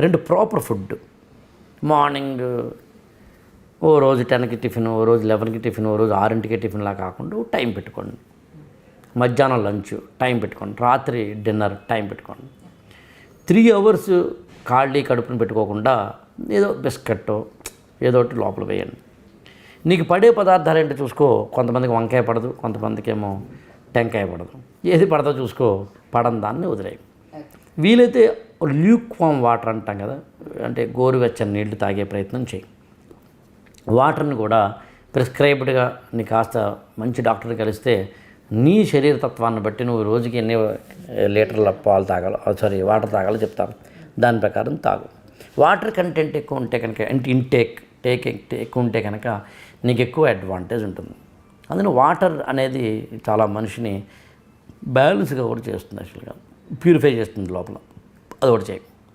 2 proper food. Morning ఓ రోజు 10కి tiffin, ఓ రోజు 11కి టిఫిన్, ఓ రోజు 6కి టిఫిన్లా కాకుండా టైం పెట్టుకోండి. మధ్యాహ్నం లంచ్ టైం పెట్టుకోండి, రాత్రి డిన్నర్ టైం పెట్టుకోండి. 3 అవర్స్ ఖాళీ కడుపుని పెట్టుకోకుండా ఏదో బిస్కెట్టో ఏదో ఒకటి లోపల వేయండి. నీకు పడే పదార్థాలు ఏంటో చూసుకో. కొంతమందికి వంకాయ పడదు, కొంతమందికి ఏమో టెంకాయ పడదు. ఏది పడదో చూసుకో, పడని దాన్ని వదిలేయి. వీలైతే ల్యూక్వామ్ వాటర్ అంటాం కదా, అంటే గోరువెచ్చని నీళ్లు తాగే ప్రయత్నం చేయి. వాటర్ని కూడా ప్రిస్క్రైబ్డ్గా నీ కాస్త మంచి డాక్టర్ కలిస్తే నీ శరీరతత్వాన్ని బట్టి నువ్వు రోజుకి ఎన్ని లీటర్ల పాలు తాగాలో వాటర్ తాగాలో చెప్తాను. దాని ప్రకారం తాగు. వాటర్ కంటెంట్ ఎక్కువ ఉంటే కనుక, అంటే ఇంటేక్ ఎక్కువ ఉంటే కనుక నీకు ఎక్కువ అడ్వాంటేజ్ ఉంటుంది. అందులో వాటర్ అనేది చాలా మనిషిని బ్యాలెన్స్గా కూడా చేస్తుంది, యాక్చువల్గా ప్యూరిఫై చేస్తుంది లోపల. అది ఒకటి చేయి.